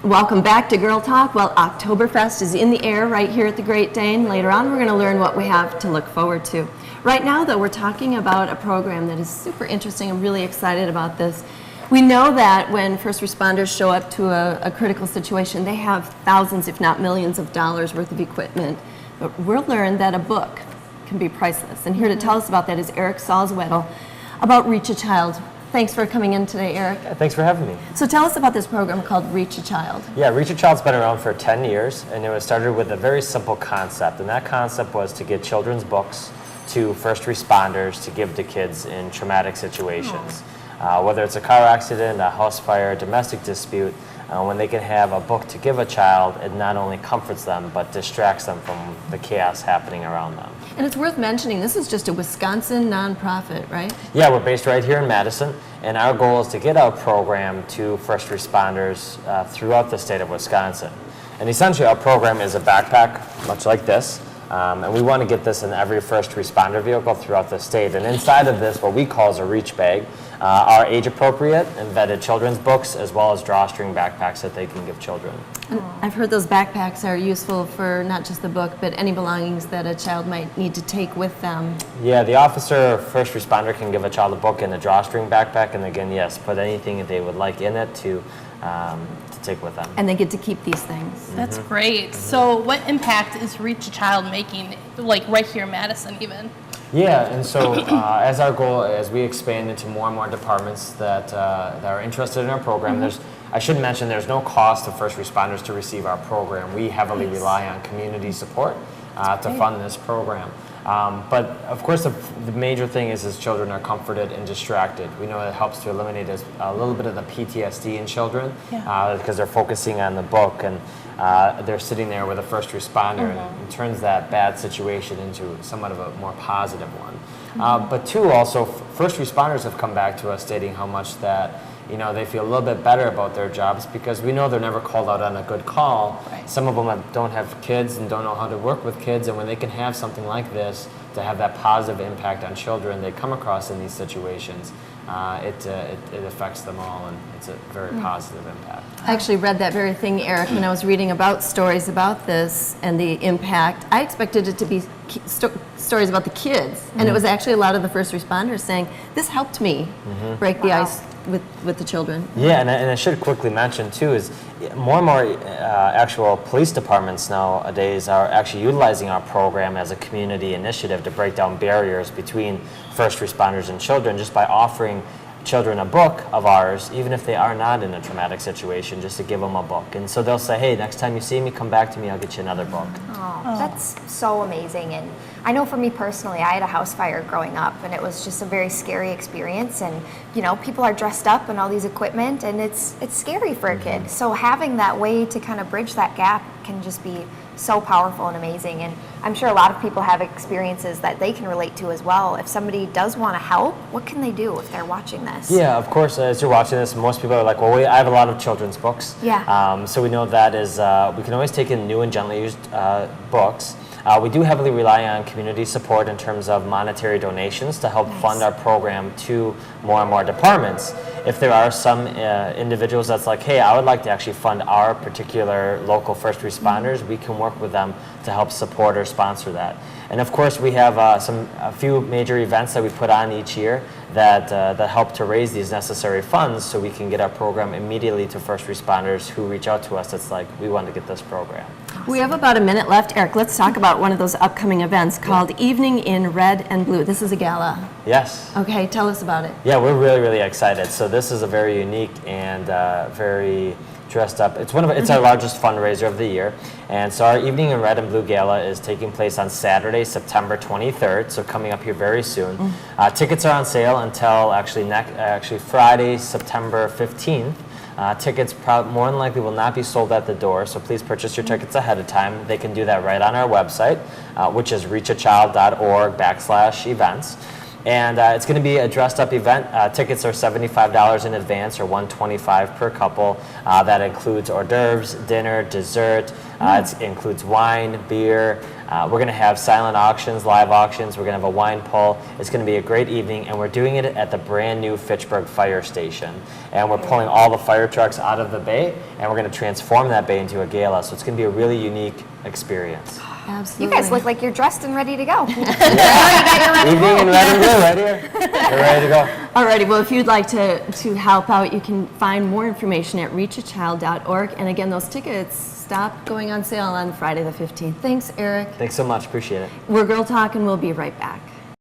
Welcome back to Girl Talk. Well, Oktoberfest is in the air right here at the Great Dane. Later on, we're going to learn what we have to look forward to. Right now, though, we're talking about a program that is super interesting. I'm really excited about this. We know that when first responders show up to a critical situation, they have thousands, if not millions of dollars worth of equipment. But we'll learn that a book can be priceless. And here to tell us about that is Eric Salzwedel about Reach a Child. Thanks for coming in today, Eric. Yeah, thanks for having me. So tell us about this program called Reach a Child. Yeah, Reach a Child's been around for 10 years, and it was started with a very simple concept, and that concept was to get children's books to first responders to give to kids in traumatic situations. Whether it's a car accident, a house fire, domestic dispute, when they can have a book to give a child, it not only comforts them, but distracts them from the chaos happening around them. And it's worth mentioning, this is just a Wisconsin nonprofit, right? Yeah, we're based right here in Madison, and our goal is to get our program to first responders throughout the state of Wisconsin. And essentially, our program is a backpack, much like this, and we want to get this in every first responder vehicle throughout the state. And inside of this, what we call is a reach bag, are age-appropriate and vetted children's books, as well as drawstring backpacks that they can give children. And I've heard those backpacks are useful for not just the book, but any belongings that a child might need to take with them. Yeah, the officer or first responder can give a child a book in a drawstring backpack, and again, yes, put anything that they would like in it to take with them. And they get to keep these things. That's great. So what impact is Reach a Child making, like right here in Madison even? Yeah, and so as our goal, as we expand into more and more departments that are interested in our program, I should mention there's no cost to first responders to receive our program. We heavily rely on community support to fund this program. But of course, the major thing is children are comforted and distracted. We know it helps to eliminate a little bit of the PTSD in children because they're focusing on the book and they're sitting there with a first responder and it turns that bad situation into somewhat of a more positive one. But two, also, first responders have come back to us stating how much that they feel a little bit better about their jobs because we know they're never called out on a good call. Right. Some of them don't have kids and don't know how to work with kids, and when they can have something like this to have that positive impact on children they come across in these situations, it affects them all, and it's a very positive impact. I actually read that very thing, Eric, when I was reading about stories about this and the impact. I expected it to be stories about the kids, and it was actually a lot of the first responders saying, this helped me break the ice with the children. Yeah, and I should quickly mention too is more and more actual police departments nowadays are actually utilizing our program as a community initiative to break down barriers between first responders and children just by offering children a book of ours, even if they are not in a traumatic situation, just to give them a book. And so they'll say, hey, next time you see me, come back to me, I'll get you another book. Oh, that's so amazing. And I know for me personally, I had a house fire growing up, and it was just a very scary experience. And people are dressed up and all these equipment, and it's scary for a kid. So having that way to kind of bridge that gap can just be so powerful and amazing. And I'm sure a lot of people have experiences that they can relate to as well. If somebody does want to help, what can they do if they're watching this? Yeah, of course, as you're watching this, most people are like, well, I have a lot of children's books. Yeah. So we know that is, we can always take in new and gently used books. We do heavily rely on community support in terms of monetary donations to help fund our program to more and more departments. If there are some individuals that's like, hey, I would like to actually fund our particular local first responders, we can work with them to help support or sponsor that. And of course, we have a few major events that we put on each year that help to raise these necessary funds so we can get our program immediately to first responders who reach out to us. It's like, we want to get this program. We have about a minute left, Eric. Let's talk about one of those upcoming events called Evening in Red and Blue. This is a gala. Yes. Okay, tell us about it. Yeah, we're really, really excited. So this is a very unique and very dressed up. It's our largest fundraiser of the year. And so our Evening in Red and Blue Gala is taking place on Saturday, September 23rd, so coming up here very soon. Tickets are on sale until actually Friday, September 15th. Tickets more than likely will not be sold at the door, so please purchase your tickets ahead of time. They can do that right on our website, which is reachachild.org/events. And it's going to be a dressed-up event. Tickets are $75 in advance or $125 per couple. That includes hors d'oeuvres, dinner, dessert. It includes wine, beer. We're going to have silent auctions, live auctions. We're going to have a wine pull. It's going to be a great evening, and we're doing it at the brand new Fitchburg Fire Station. And we're pulling all the fire trucks out of the bay, and we're going to transform that bay into a gala. So it's going to be a really unique experience. Absolutely. You guys look like you're dressed and ready to go. Evening in red and blue right here. We're ready to go. Alrighty, well, if you'd like to help out, you can find more information at reachachild.org. And again, those tickets stop going on sale on Friday the 15th. Thanks, Eric. Thanks so much. Appreciate it. We're Girl Talk, and we'll be right back.